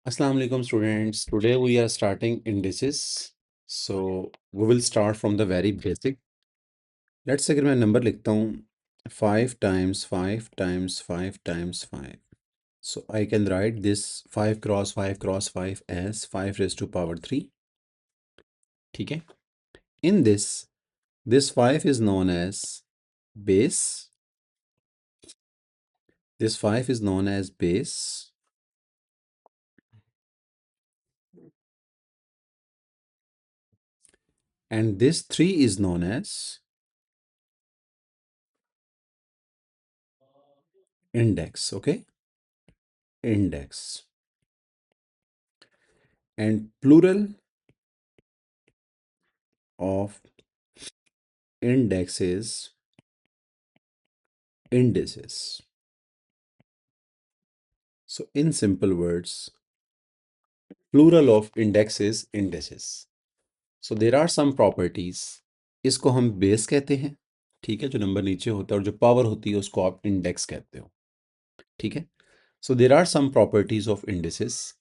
Assalamu alaikum students. Today we are starting indices. So we will start from the very basic. Let's say अगर मैं number लिखता हूँ 5 times 5 times 5 times 5. So I can write this 5 cross 5 cross 5 as 5 raised to power 3. ठीक है? In this 5 is known as base. This 5 is known as base. And this 3 is known as index. Okay? Index. And plural of index is indices. So in simple words, plural of index is indices. So there are some properties. इसको हम base कहते हैं, ठीक है, जो number नीचे होता है, और जो पावर होती है उसको आप इंडेक्स कहते हो, ठीक है. So there are some properties of indices.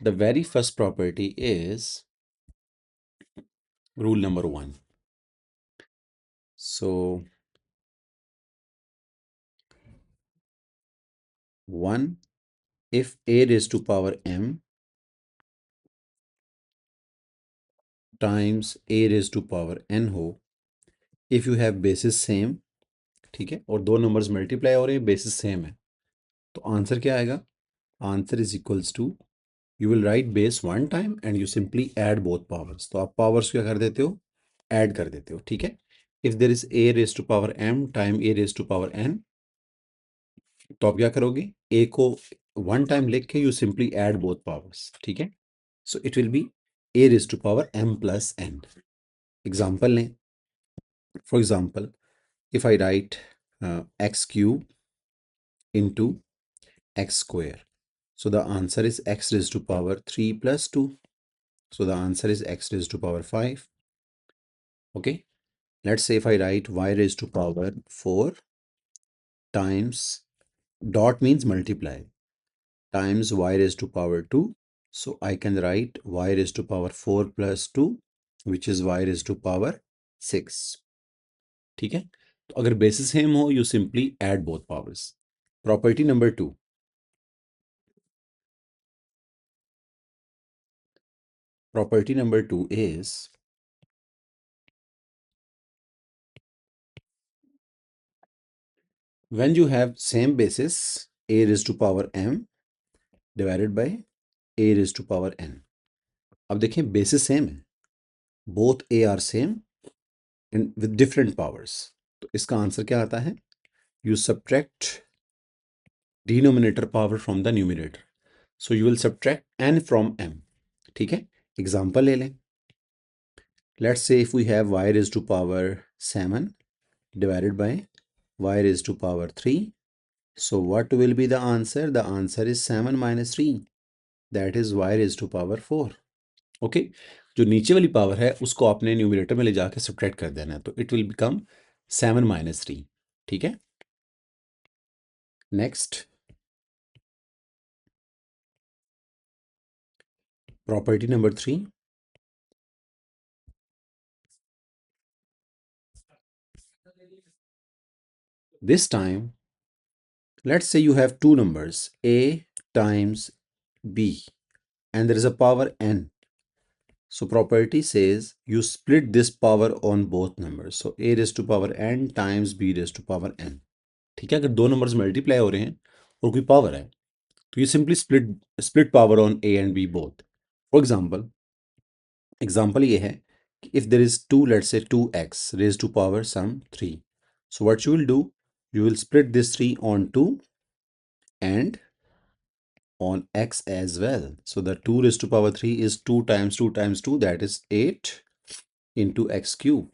The very first property is rule number 1. So 1, if a raised to power m times a raised to power n हो, if you have bases same, ठीक है, और दो numbers multiply हो रहे हैं, basis same है, तो आंसर क्या आएगा? Answer is equals to, you will write base one time and you simply add both powers. तो आप पावर्स क्या कर देते हो? ऐड कर देते हो, ठीक है. If there is a raise to power m time a raise to power n, तो आप क्या करोगे? ए को वन टाइम लिख के you simply add both powers, ठीक है. So it will be a raise to power M plus N. Example लें. For example, if I write X cube into x square. So the answer is x raised to power 3 plus 2. So the answer is x raised to power 5. Okay. Let's say if I write y raised to power 4 times, dot means multiply, times y raised to power 2. So I can write y raised to power 4 plus 2, which is y raised to power 6. ठीक है. तो अगर basis same हो, you simply add both powers. Property number 2. Property number 2 is, when you have same basis, a raised to power m divided by a raised to power n. अब देखें basis same है, both a are same and with different powers. तो इसका answer क्या आता है? You subtract denominator power from the numerator. So you will subtract n from m. ठीक है. एग्जाम्पल ले लें. Let's say if we have y raised to power 7 divided by y raised to power 3. So what will be the answer? The answer is 7 minus 3. That is y raised to power 4. Okay. जो नीचे वाली power है उसको आपने numerator में ले जाके subtract कर देना है, तो इट विल बिकम 7 माइनस 3. ठीक है. Next, property number 3. This time let's say you have two numbers a times b and there is a power n. So property says you split this power on both numbers. So a raised to power n times b raised to power n. ठीक है. अगर दो numbers multiply हो रहे हैं और कोई power है, तो you simply split power on a and b both. For example ये है कि if there is 2, let's say 2x raised to power some 3. So what you will do, you will split this 3 on 2 and on x as well. So the 2 raised to power 3 is 2 times 2 times 2, that is 8 into x cube.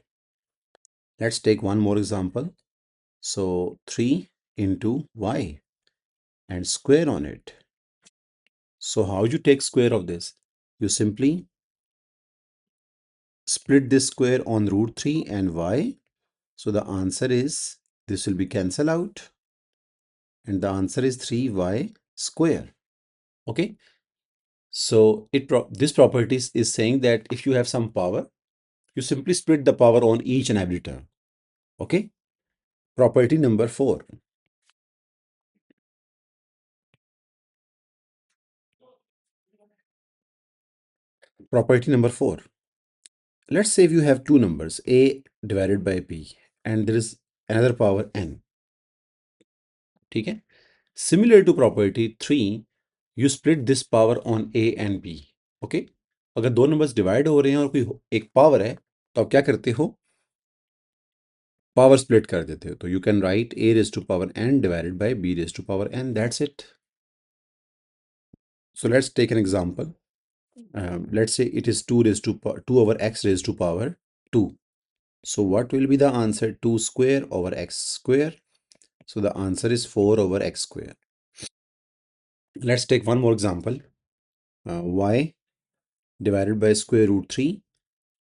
Let's take one more example. So 3 into y and square on it. So how you take square of this? You simply split this square on root 3 and y. So the answer is, this will be cancel out and the answer is 3y square. Okay. So this property is saying that if you have some power, you simply split the power on each and every term. Okay. Property number 4. Property number 4. Let's say if you have two numbers a divided by b and there is another power n. ठीक है. Similar to property 3, you split this power on a and b. Okay. अगर दो numbers divide हो रहे हैं और कोई एक पावर है तो आप क्या करते हो, पावर स्प्लिट कर देते हो. तो you can write a raised to power n divided by b raised to power n. That's it. So let's take an example. Let's say it is 2 raised to 2 over x raised to power 2. So what will be the answer? 2 square over x square. So the answer is 4 over x square. Let's take one more example. Y divided by square root 3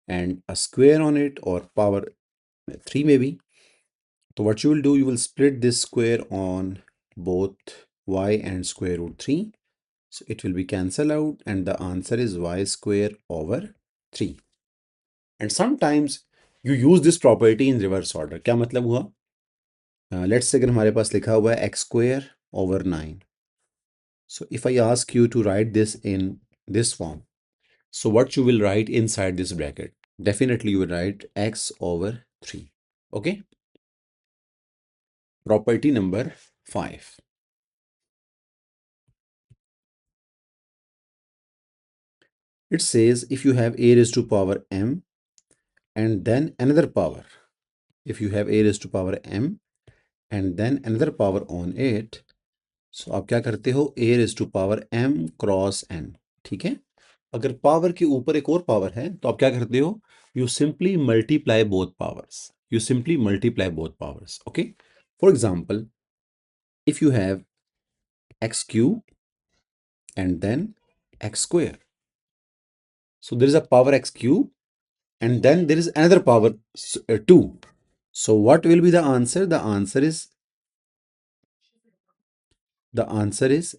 and a square on it, or power 3 maybe. So what you will do, you will split this square on both y and square root 3. So it will be cancelled out and the answer is y square over 3. And sometimes you use this property in reverse order. क्या मतलब हुआ? Let's say अगर हमारे पास लिखा हुआ है x square over 9. So if I ask you to write this in this form, so what you will write inside this bracket? Definitely you will write x over 3. Okay. Property number 5. It says if you have a raised to power m and then another power, if you have a raised to power m and then another power on it, so आप क्या करते हो, a raised to power m cross n. ठीक है. अगर power के ऊपर एक और पावर है तो आप क्या करते हो, you simply multiply both powers. You simply multiply both powers. Okay. For example, if you have x cube and then x square, so there is a power x cube and then there is another power 2. So what will be the answer? The answer is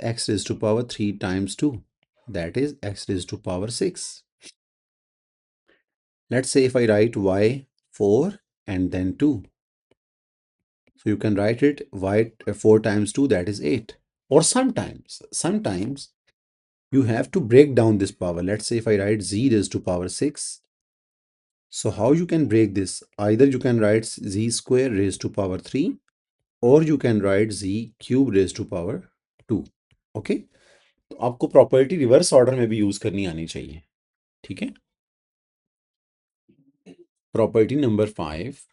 x raised to power 3 times 2. That is x raised to power 6. Let's say if I write y 4 and then 2. So you can write it y 4 times 2, that is 8. Or sometimes you have to break down this power. Let's say if I write z raised to power 6. So how you can break this? Either you can write z square raised to power 3 or you can write z cube raised to power 2. Okay. तो आपको property reverse order में भी use करनी आनी चाहिए. ठीक है. Property number 5.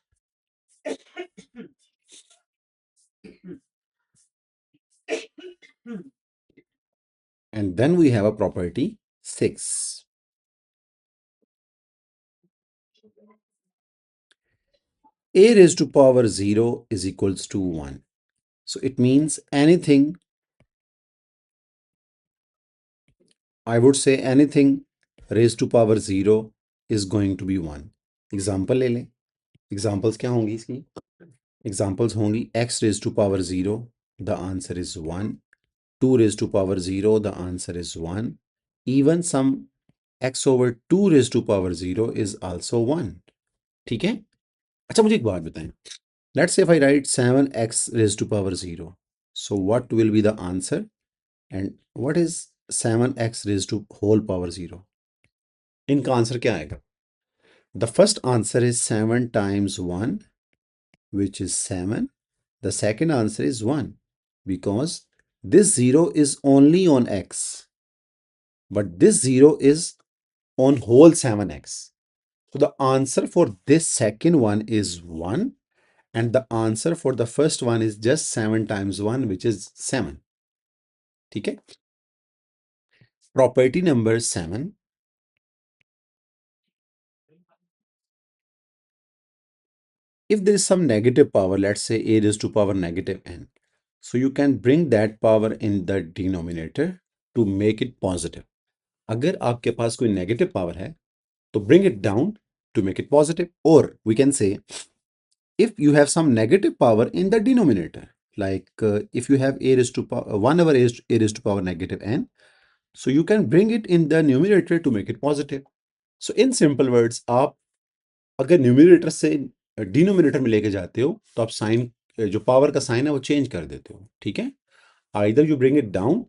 And then we have a property 6. A raised to power 0 is equals to 1. So it means anything, I would say anything raised to power 0 is going to be 1. Example ले लें. Examples क्या होंगी इसकी? Examples होंगी x raised to power 0, the answer is 1. 2 raised to power 0, the answer is 1. Even some x over 2 raised to power 0 is also 1. ठीक है. अच्छा मुझे एक बात बताएं. Let's say if I write 7x raised to power 0. So what will be the answer? And what is 7x raised to whole power 0? इनका answer क्या आएगा? The first answer is 7 times 1, which is 7. The second answer is 1 because this 0 is only on x, but this 0 is on whole 7x. So the answer for this second one is 1 and the answer for the first one is just 7 times 1, which is 7. ठीक है. Property number 7. If there is some negative power, let's say a raised to power negative n, so you can bring that power in the denominator to make it positive. अगर आपके पास कोई negative power है तो bring it down to make it positive. Or we can say if you have some negative power in the denominator, like if you have a raised to power 1 over a raised to power negative n, So you can bring it in the numerator to make it positive. So in simple words, आप अगर numerator से denominator में लेके जाते हो तो आप sign, जो पावर का साइन है वो चेंज कर देते हो, ठीक है। Either you bring it down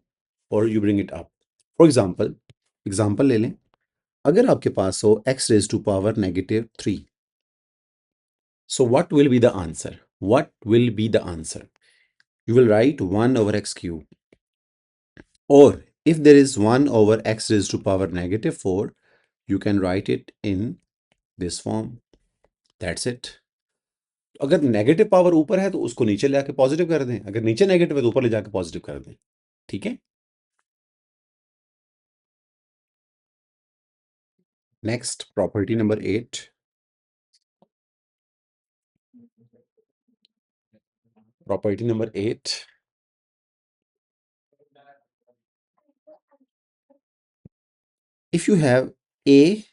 or you bring it up. For example ले लें। अगर आपके पास हो X raise to power -3, so what will be the answer? What will be the answer? You will write 1 over x cube. Or if there is 1 over x raised to power -4, you can write it in this form. That's it. अगर negative power ऊपर है तो उसको नीचे ले आके positive कर दें, अगर नीचे नेगेटिव है तो ऊपर ले जाके पॉजिटिव कर दें, ठीक है। Next property number 8। Property number 8, if you have a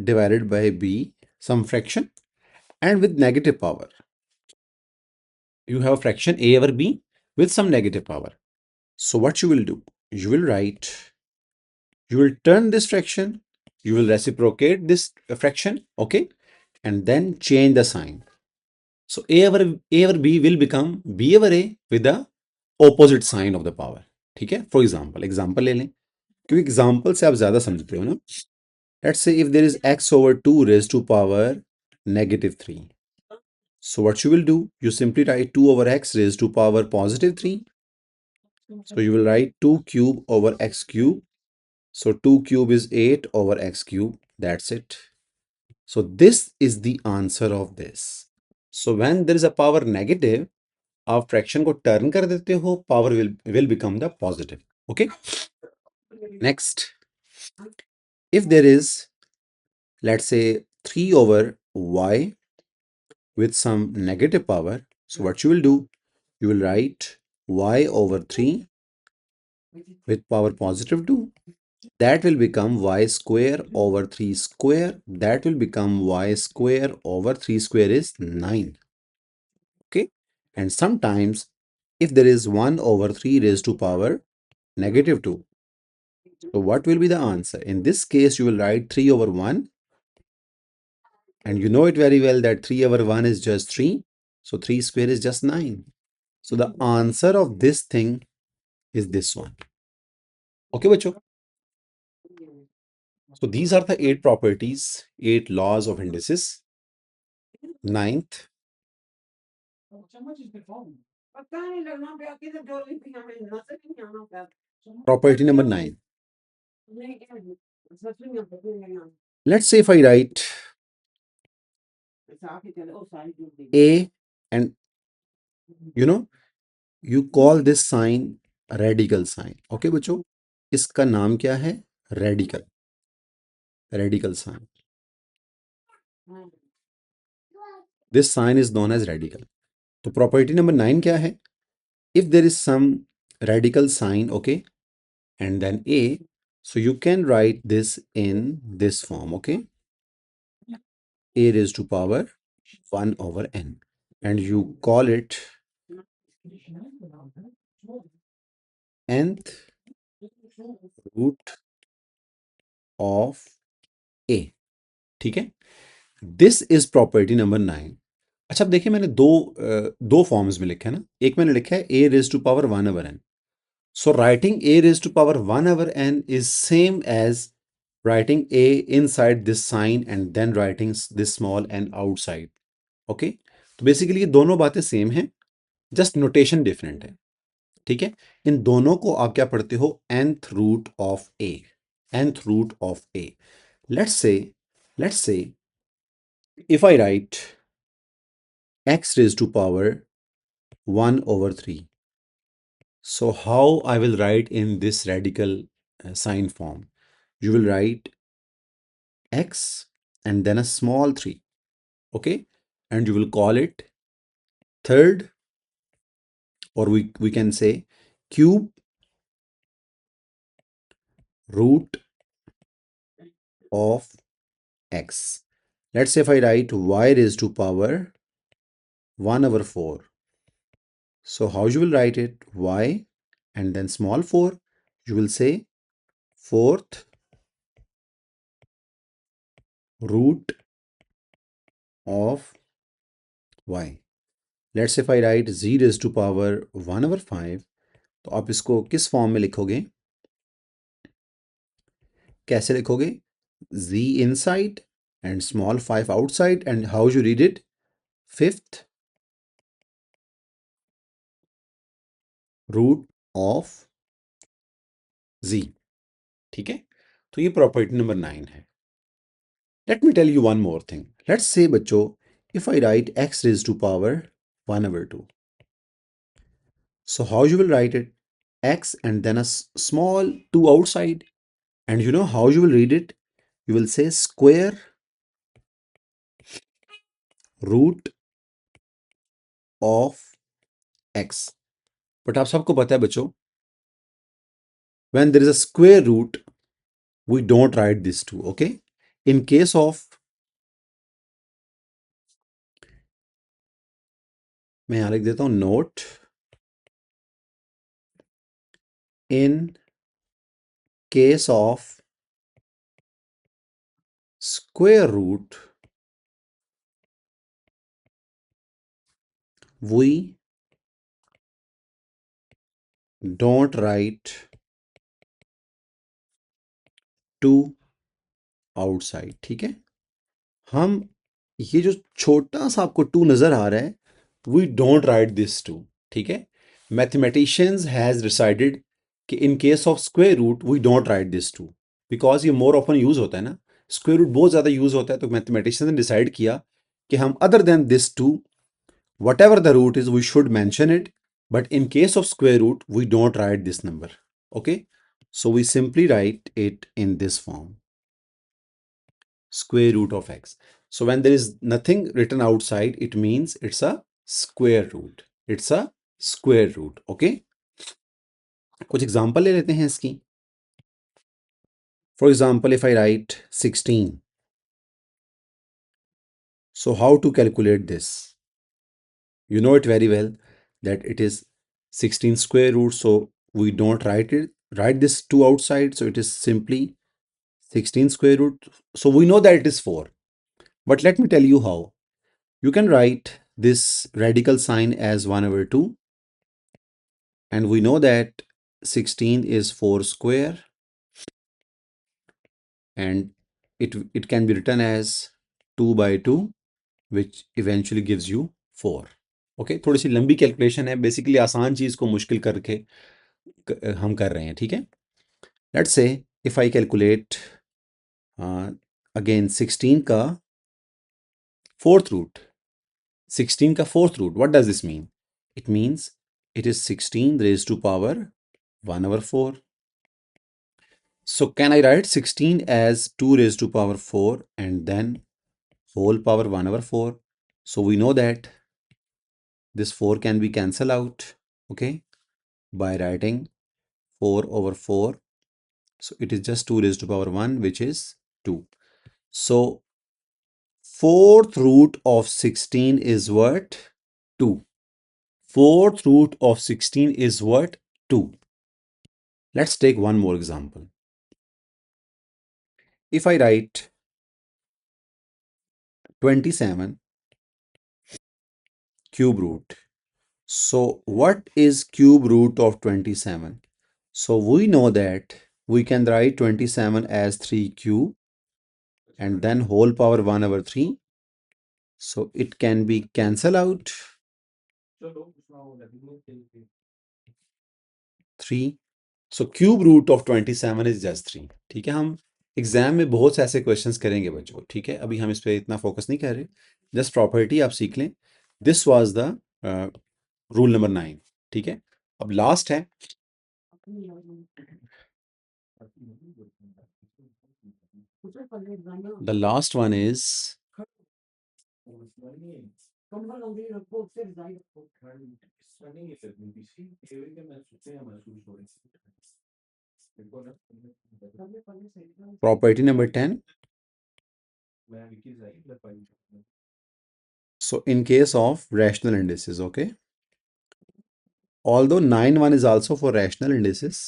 divided by b some fraction and with negative power, you have a fraction a over b with some negative power, so what you will do, you will write, you will turn this fraction, you will reciprocate this fraction, okay, and then change the sign. So a over b will become b over a with the opposite sign of the power, ठीक है। For example ले लें, क्योंकि example से आप ज्यादा समझते हो ना। Let's say if there is x over 2 raised to power -3, so what you will do, you simply write 2 over x raised to power +3, so you will write 2 cube over x cube. So 2 cube is 8 over x cube. That's it. So this is the answer of this. So when there is a power negative, आप fraction को turn कर देते हो, power will become the positive. Okay. Next, if there is, let's say 3 over y with some negative power, so what you will do, you will write y over 3 with power +2. That will become y square over 3 square. That will become y square over 3 square is 9. Okay. And sometimes if there is 1 over 3 raised to power -2, so what will be the answer? In this case, you will write 3 over 1. And you know it very well that 3 over 1 is just 3. So 3 square is just 9. So the answer of this thing is this one. Okay, bacho? So these are the 8 properties, 8 laws of indices. Ninth, property number 9. Let's say if I write A and you call this sign radical sign. Okay, बच्चों, इसका नाम क्या है? Radical sign. This sign is known as radical. तो property number 9 क्या है? If there is some radical sign, okay, and then A, so you can write this in this form, okay? A raised to power 1 over n, and you call it nth root of A, ठीक है। This is property number 9। अच्छा, अब देखिए मैंने दो forms में लिखा है ना। एक मैंने लिखा है a raised to power 1 over n. So writing a raised to power 1 over n is same as writing a inside this sign and then writing this small n outside. Okay, तो basically ये दोनों बातें same हैं, just notation different है, ठीक है। इन दोनों को आप क्या पढ़ते हो? nth root of a, nth root of a. Let's say if I write x raised to power 1 over 3, so how I will write in this radical sign form? You will write x and then a small 3, okay, and you will call it third, or we can say cube root of x. Let's say if I write y raised to power 1 over 4, so how you will write it? Y and then small 4, you will say fourth root of y. Let's say if I write z raised to power 1/5, तो आप इसको किस form में लिखोगे? कैसे लिखोगे? z inside and small 5 outside, and how you read it? Fifth root of z. ठीक है, तो ये प्रॉपर्टी नंबर 9 है. Let me tell you one more thing. Let's say बच्चों, if I write x raised to power 1/2, so how you will write it? X and then a small 2 outside, and you know how you will read it? You will say square root of x. But आप सबको पता है बच्चों, when there is a square root, we don't write this two. Okay, in case of, मैं यहां लिख देता हूं note, in case of square root, we don't write two outside. ठीक है, हम ये जो छोटा सा आपको टू नजर आ रहा है, we don't write this two. ठीक है, मैथमेटिशियंस हैज डिसाइडेड कि in case of square root we don't write this two, because ये मोर ऑफन यूज होता है ना, स्क्वायर रूट बहुत ज्यादा यूज होता है. तो मैथमेटिशियंस ने डिसाइड किया कि हम other than this two, whatever the root is, we should mention it, but in case of square root we don't write this number. Okay, so we simply write it in this form, square root of x. So when there is nothing written outside, it means it's a square root. It's a square root. Okay, कुछ example ले लेते हैं इसकी. For example, if I write 16, so how to calculate this? You know it very well that it is 16 square root, so we don't write this 2 outside, so it is simply 16 square root. So we know that it is 4, but let me tell you how. You can write this radical sign as 1/2, and we know that 16 is 4 square, and it can be written as 2/2, which eventually gives you 4. Okay, थोड़ी सी लंबी calculation है, basically आसान चीज को मुश्किल करके हम कर रहे हैं. ठीक है, let's say if I calculate again 16 का फोर्थ रूट. 16 का fourth root, what does this mean? It means it is 16 raised to power 1/4. So can I write 16 as 2 raised to power 4 and then whole power 1/4? So we know that this 4 can be cancelled out, okay, by writing 4/4. So it is just 2 raised to power 1, which is 2. So fourth root of 16 is what? 2. Fourth root of 16 is what? 2. Let's take one more example. If I write 27 cube root, so what is cube root of 27? So we know that we can write 27 as 3 cube and then whole power 1/3. So it can be cancel out 3. So cube root of 27 is just 3. ठीक है, हम exam में बहुत से ऐसे questions करेंगे बच्चों. ठीक है, अभी हम इस पे इतना फोकस नहीं कर रहे, जस्ट प्रॉपर्टी आप सीख लें. This was the rule number 9. ठीक है, अब लास्ट है. The last one is property number 10. So in case of rational indices, okay, although 9(1) is also for rational indices,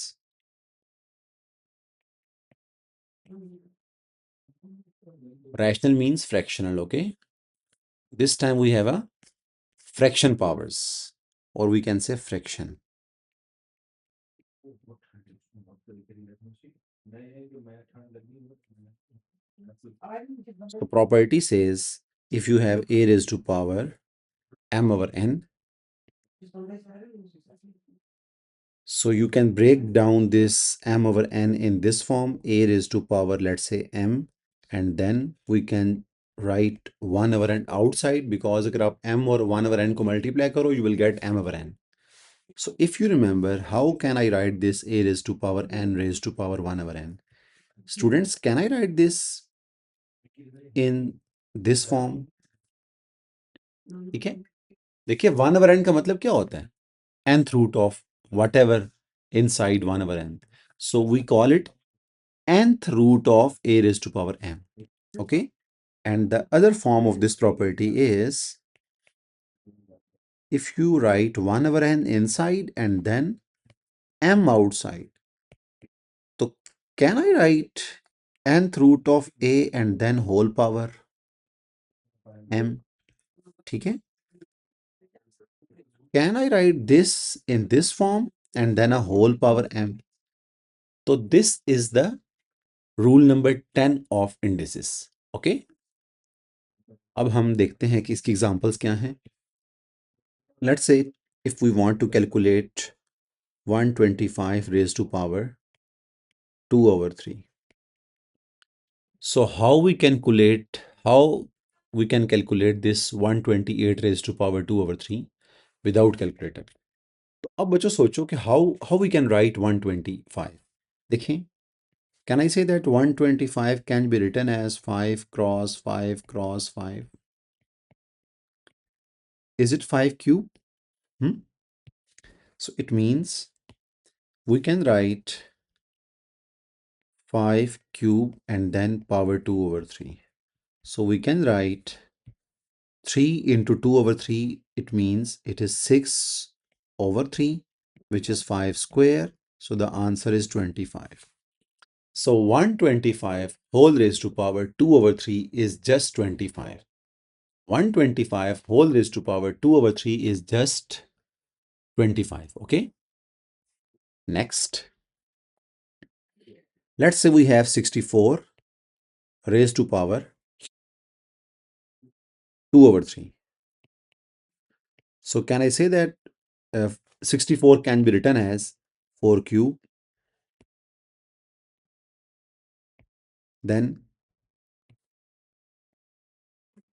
Rational means fractional, okay? This time we have a fraction powers, or we can say fraction. So property says if you have a raised to power m over n, so you can break down this m over n in this form, a raised to power, let's say m, and then we can write 1 over n outside, because अगर आप m और 1 over n को multiply करो, you will get m over n. So if you remember, how can I write this a raised to power n raised to power 1 over n? Students, can I write this in this form? ठीक है, देखिए 1 over n का मतलब क्या होता है? nth root of whatever inside 1 over n. So we call it nth root of a raised to power m. Okay. And the other form of this property is if you write 1 over n inside and then m outside. So can I write nth root of a and then whole power m? ठीक है. Can I write this in this form and then a whole power m? So this is the rule number 10 of indices. Okay. अब हम देखते हैं कि इसकी examples क्या हैं. Let's say if we want to calculate 125 raised to power 2 over 3. So how we calculate this 128 raised to power 2 over 3 without calculator. तो अब बच्चों सोचो कि how we can write 125. देखें, can I say that 125 can be written as 5 cross 5 cross 5? Is it 5 cube? So it means we can write 5 cube and then power 2 over 3. So we can write 3 into 2 over 3. It means it is 6 over 3, which is 5 square. So the answer is 25. So 125 whole raised to power 2 over 3 is just 25. 125 whole raised to power 2 over 3 is just 25. Okay. Next. Let's say we have 64 raised to power 2 over 3. So can I say that 64 can be written as 4 cube? Then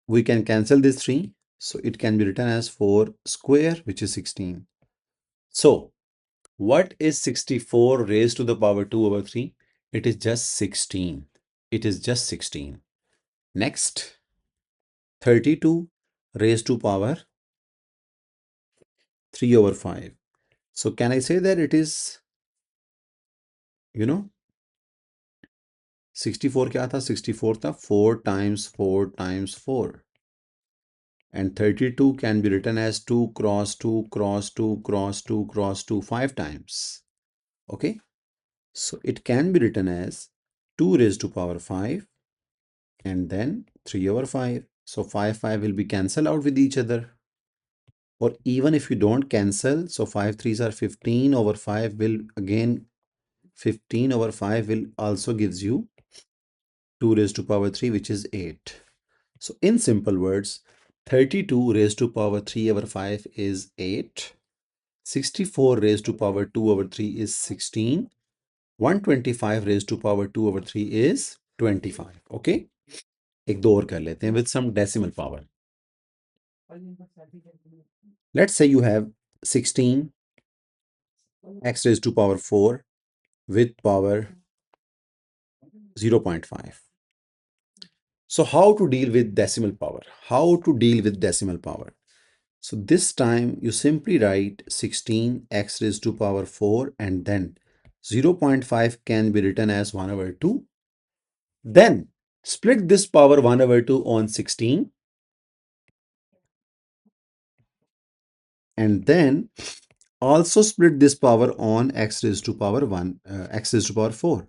we can cancel this 3. So it can be written as 4 square, which is 16. So what is 64 raised to the power 2 over 3? It is just 16. It is just 16. Next, 32 raised to power 3 over 5. So can I say that it is, 64 क्या था? 64 था 4 times 4 times 4. And 32 can be written as 2 cross 2 cross 2 cross 2 cross 2 5 times. Okay. So it can be written as 2 raised to power 5 and then 3 over 5. So 5 will be cancelled out with each other. Or even if you don't cancel, so 5 3s are 15 over 5 will again 15 over 5 will also gives you 2 raised to power 3, which is 8. So in simple words, 32 raised to power 3 over 5 is 8. 64 raised to power 2 over 3 is 16. 125 raised to power 2 over 3 is 25. Okay. एक दो और कर लेते हैं with some decimal power. Let's say you have 16 x raised to power 4 with power 0.5. So how to deal with decimal power? How to deal with decimal power? So this time you simply write 16 x raised to power 4 and then 0.5 can be written as 1 over 2. Then split this power 1 over 2 on 16 and then also split this power on x raised to power 1, x raised to power 4.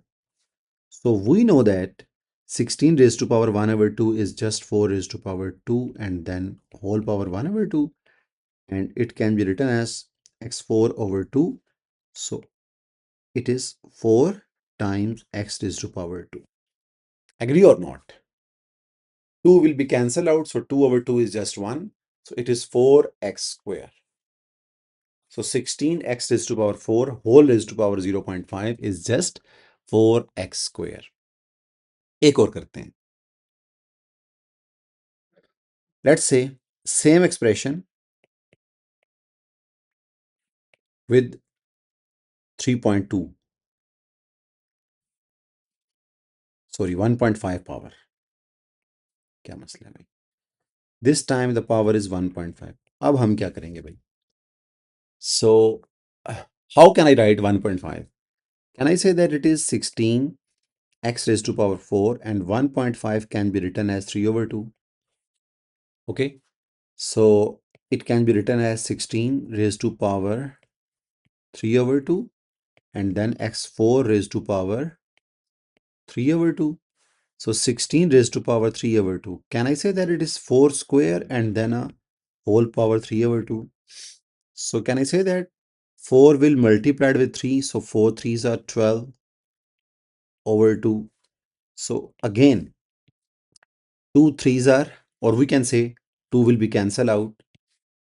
So we know that 16 raised to power 1 over 2 is just 4 raised to power 2 and then whole power 1 over 2, and it can be written as x4 over 2. So it is 4 times x raised to power 2. Agree or not? 2 will be cancelled out, so 2 over 2 is just 1. So it is 4x square. So 16x raised to power 4 whole raised to power 0.5 is just 4x square. एक और करते हैं. Let's say same expression with 3.2, sorry 1.5 power. क्या मसला है भाई? This time the power is 1.5. अब हम क्या करेंगे भाई? So how can I write 1.5? Can I say that it is 16 x raised to power 4 and 1.5 can be written as 3 over 2? Okay, so it can be written as 16 raised to power 3 over 2 and then x4 raised to power 3 over 2. So 16 raised to power 3 over 2. Can I say that it is 4 square and then a whole power 3 over 2? So can I say that 4 will multiplied with 3, so 4 threes are 12 over 2. So again 2 threes are, or we can say 2 will be cancelled out.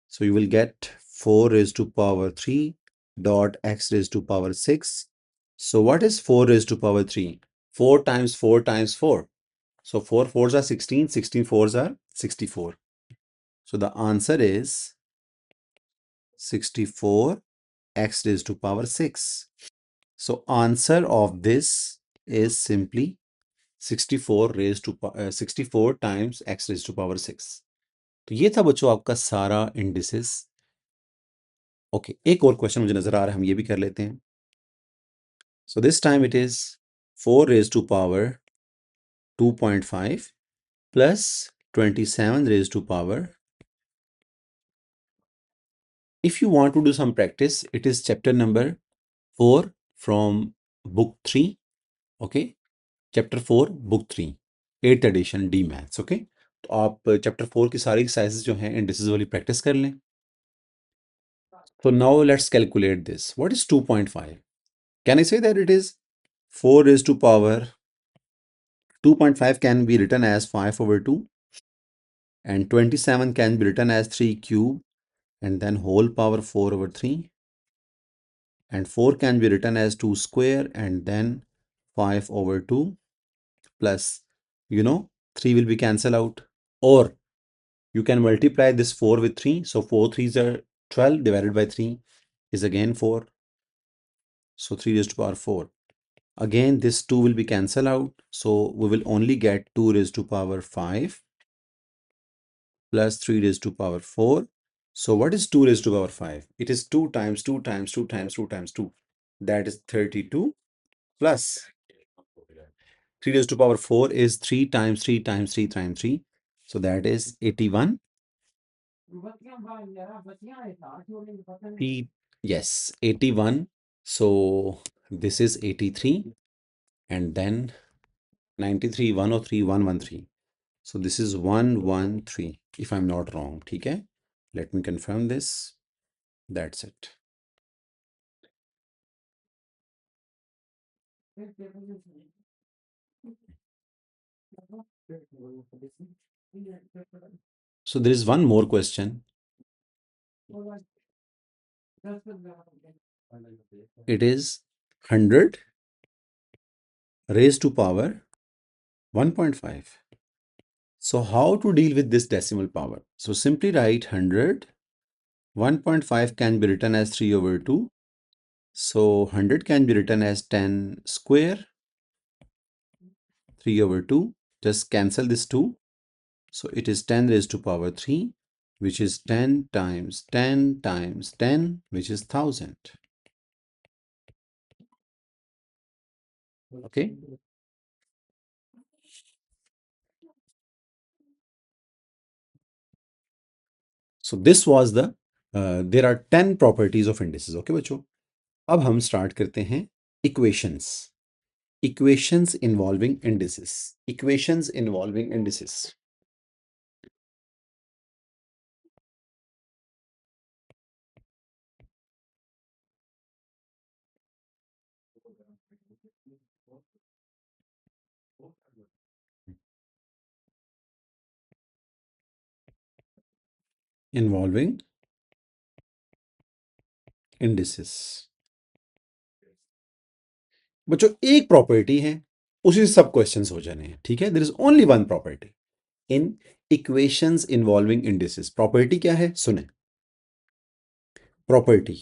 So you will get 4 raised to power 3 dot x raised to power 6. So what is 4 raised to power 3? 4 times 4 times 4. So 4 fours are 16, 16 fours are 64. So the answer is 64 x raised to power 6. So answer of this is simply 64 times x raised to power 6. तो ये था बच्चों आपका सारा indices. Okay, एक और question मुझे नजर आ रहा है, हम ये भी कर लेते हैं. So this time it is 4 raised to power 2.5 plus 27 raised to power. If you want to do some practice, it is chapter number 4 from book 3. Okay, chapter 4 book 3 8th edition D maths. Okay, तो आप chapter 4 की सारी exercises जो हैं indices वाली practice कर लें. So now let's calculate this. What is 2.5? Can I say that it is 4 raised to power 2.5 can be written as 5 over 2 and 27 can be written as 3 cube and then whole power 4 over 3, and 4 can be written as 2 square and then 5 over 2 plus, 3 will be cancelled out, or you can multiply this 4 with 3. So 4 threes are 12 divided by 3 is again 4. So 3 raised to power 4. Again, this 2 will be cancelled out. So we will only get 2 raised to power 5 plus 3 raised to power 4. So what is 2 raised to power 5? It is 2 times 2 times 2 times 2 times 2. That is 32 plus 3 raised to power 4 is 3 times 3 times 3 times 3. So that is 81. Yes, 81. So this is 83 and then 93, 103, 113. So this is 113 if I'm not wrong. Okay, let me confirm this. That's it. So there is one more question. It is 100 raised to power 1.5. So how to deal with this decimal power? So simply write 100. 1.5 can be written as 3 over 2. So 100 can be written as 10 square, 3 over 2. Just cancel this 2. So it is 10 raised to power 3, which is 10 times 10 times 10, which is 1000. Okay. So this was the there are 10 properties of indices. Okay बच्चों, अब हम start करते हैं equations. Equations involving indices. Equations involving indices. Involving indices. बच्चों एक property है, उसी से सब क्वेश्चंस हो जाने हैं, ठीक है। There is only one property in equations involving indices. Property क्या है, सुने। Property,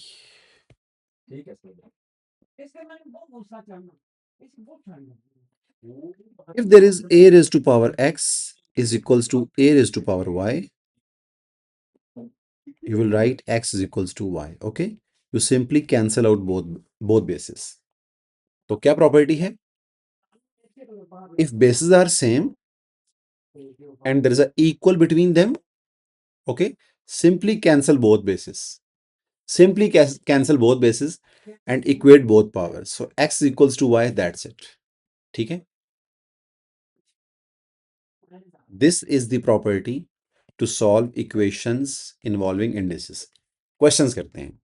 if there is a raised to power x is equals to a raised to power y, you will write x is equals to y. Okay, you simply cancel out both bases. तो क्या property है, if bases are same and there is a equal between them, okay, simply cancel both bases. Simply cancel both bases and equate both powers. So x is equals to y, that's it. ठीक है, this is the property to solve equations involving indices. Questions करते हैं.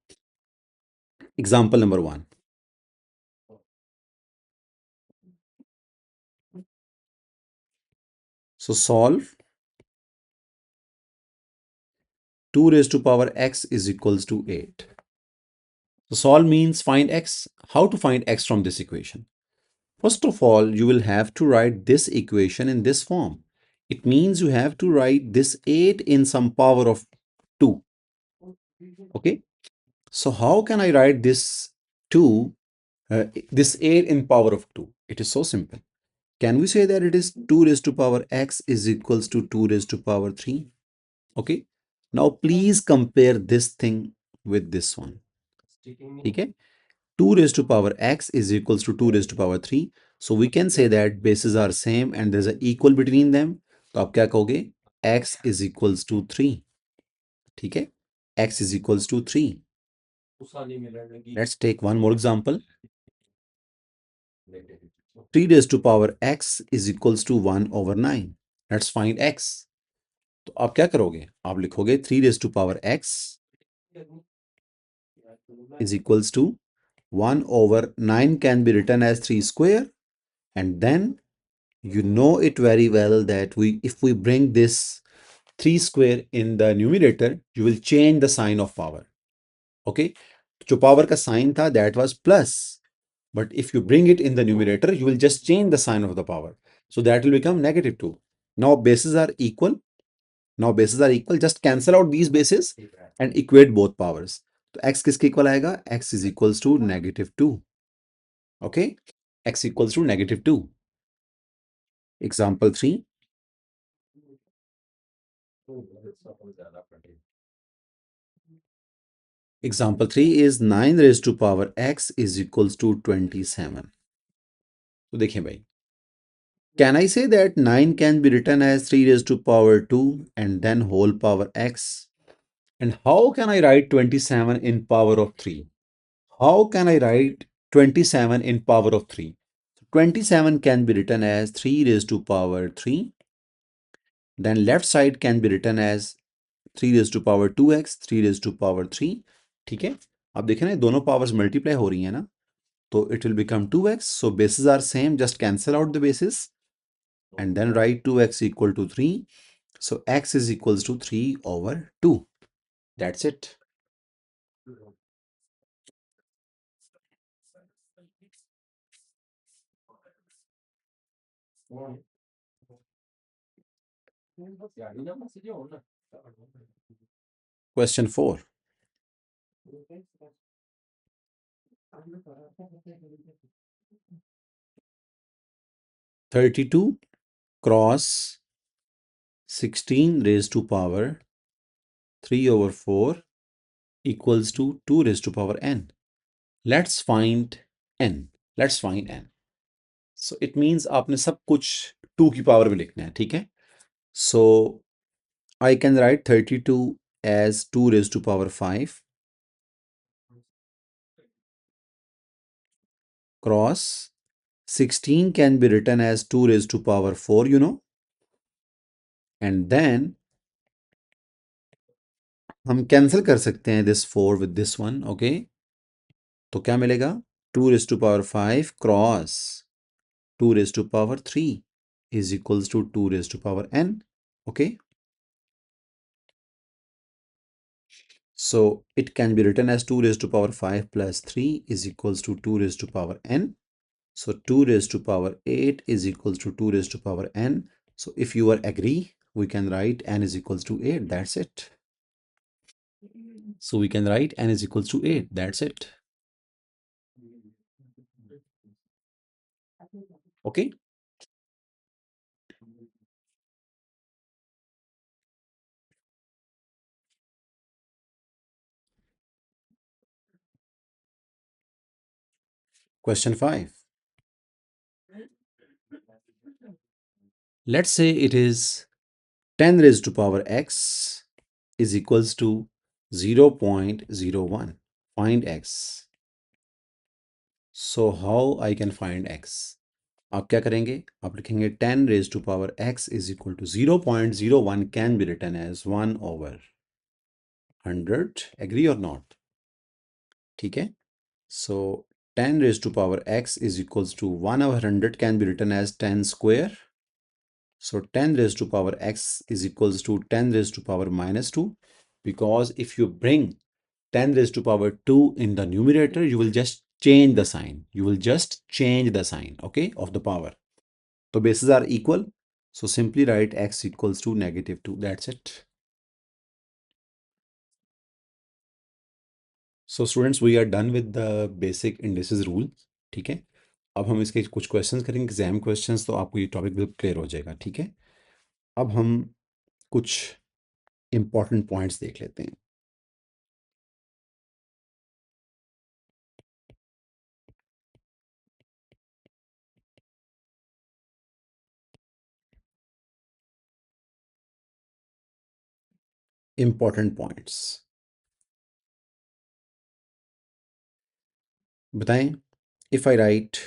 Example number 1. So solve 2 raised to power x is equals to 8. So solve means find x. How to find x from this equation? First of all, you will have to write this equation in this form. It means you have to write this 8 in some power of 2. Okay. So how can I write this 2, this 8 in power of 2? It is so simple. Can we say that it is 2 raised to power x is equals to 2 raised to power 3? Okay. Now please compare this thing with this one. Okay. 2 raised to power x is equals to 2 raised to power 3. So we can say that bases are same and there's an equal between them. तो आप क्या कहोगे, x is equals to 3. ठीक है, x is equals to 3. Let's take one more example. 3 raised to power x is equals to 1 over 9. Let's find x. तो आप क्या करोगे, आप लिखोगे 3 raised to power x is equals to 1 over 9 can be written as 3 square, and then you know it very well that if we bring this 3 square in the numerator, you will change the sign of power. Okay, जो power का sign था that was plus, but if you bring it in the numerator, you will just change the sign of the power, so that will become -2. Now bases are equal. Now bases are equal. Just cancel out these bases and equate both powers. तो x किसके equal आएगा, x is equals to -2. Okay, x equals to -2. Example 3. Example 3 is 9 raised to power x is equals to 27. तो देखिए भाई, can I say that 9 can be written as 3 raised to power 2 and then whole power x? And how can I write 27 in power of 3? How can I write 27 in power of 3? 27 can be written as 3 raised to power 3. Then left side can be written as 3 raised to power 2x, 3 raised to power 3. ठीक है, अब देखें ना दोनों powers multiply हो रही है ना, तो it will become 2x. So bases are same, just cancel out the bases and then write 2x equal to 3. So x is equals to 3 over 2. That's it. Question 4. 32 cross 16 raised to power 3 over 4 equals to 2 raised to power n. Let's find n. Let's find n. So it means आपने सब कुछ 2 की power में लिखना है, ठीक है। So I can write 32 as 2 raised to power 5 cross 16 can be written as 2 raised to power 4, you know. And then हम कैंसिल कर सकते हैं this 4 with this one, okay? तो क्या मिलेगा? 2 raised to power 5 cross 2 raised to power 3 is equals to 2 raised to power n, okay? So it can be written as 2 raised to power 5 plus 3 is equals to 2 raised to power n. So 2 raised to power 8 is equals to 2 raised to power n. So if you are agree, we can write n is equals to 8. That's it. So we can write n is equals to 8. That's it. Okay. Question 5. Let's say it is 10 raised to power x is equals to 0.01. Find x. So how I can find x? आप क्या करेंगे? आप लिखेंगे 10 raised to power x is equal to 0.01 can be written as 1 over 100. Agree or not? ठीक है? So 10 raised to power x is equals to 1 over 100 can be written as 10 square. So 10 raised to power x is equals to 10 raised to power minus 2, because if you bring 10 raised to power 2 in the numerator, you will just change the sign. You will just change the sign, okay, of the power. So bases are equal. So simply write x equals to -2. That's it. So students, we are done with the basic indices rule. ठीक है? अब हम इसके कुछ questions करेंगे, exam questions, तो आपको ये टॉपिक बिल्कुल क्लियर हो जाएगा. ठीक है? अब हम कुछ इंपॉर्टेंट पॉइंट्स देख लेते हैं. इंपॉर्टेंट पॉइंट्स बताएं. If I right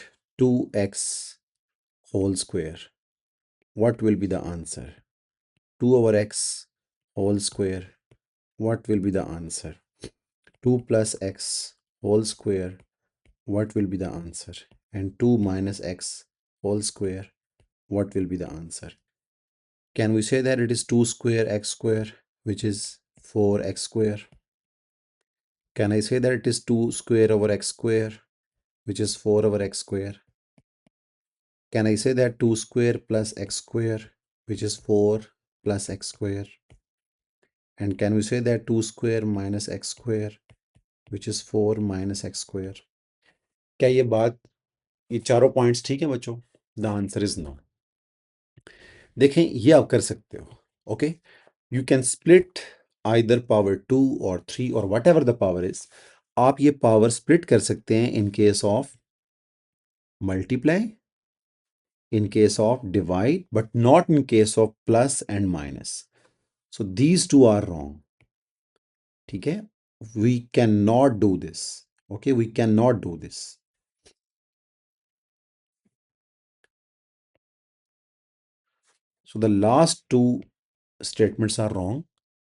2x whole square, what will be the answer? 2 over x whole square, what will be the answer? 2 plus x whole square, what will be the answer? And 2 minus x whole square, what will be the answer? Can we say that it is 2 square x square, which is 4x square? Can I say that it is 2 square over x square, which is 4 over x square? Can I say that 2 square plus x square, which is 4 plus x square? And can we say that 2 square minus x square, which is 4 minus x square? क्या ये चारों points ठीक है बच्चों? The answer is no. देखें, ये आप कर सकते हो. Okay, you can split either power 2 और 3 और whatever the power is. आप ये पावर स्प्लिट कर सकते हैं in case of multiply, in case of divide, but not in case of plus and minus. So these two are wrong. ठीक है? We cannot do this. Okay, we cannot do this. So the last two statements are wrong.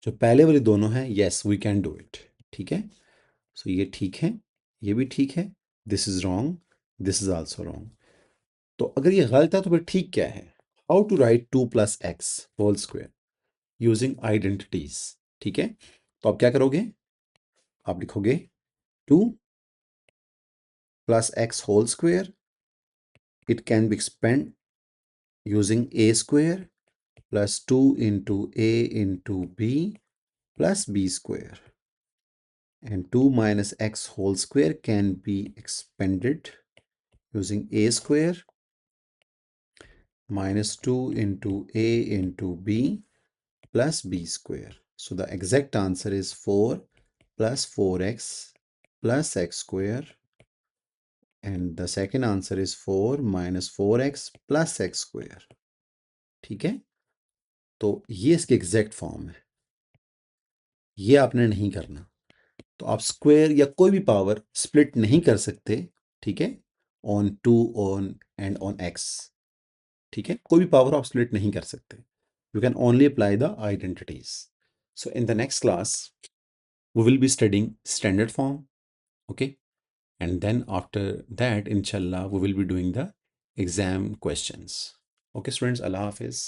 जो पहले वाले दोनों हैं, yes, we can do it. ठीक है? So ये ठीक है, ये भी ठीक है. This is wrong. This is also wrong. तो अगर ये गलत है तो फिर ठीक क्या है? How to write 2 plus x whole square using identities. ठीक है? तो आप क्या करोगे? आप लिखोगे 2 plus x whole square. It can be expanded using a square plus 2 into a into b plus b square. And 2 minus x whole square can be expanded using a square minus 2 into a into b plus b square. So the exact answer is 4 plus 4x plus x square. And the second answer is 4 minus 4x plus x square. ठीक है? तो ये इसके exact form है. ये आपने नहीं करना. तो आप स्क्वायर या कोई भी पावर स्प्लिट नहीं कर सकते. ठीक है? On 2 on and on x, ठीक है, कोई भी पावर आप स्प्लिट नहीं कर सकते, you can only apply the identities. So in the next class we will be studying standard form, okay, and then after that inshallah we will be doing the exam questions. Okay students, Allah Hafiz.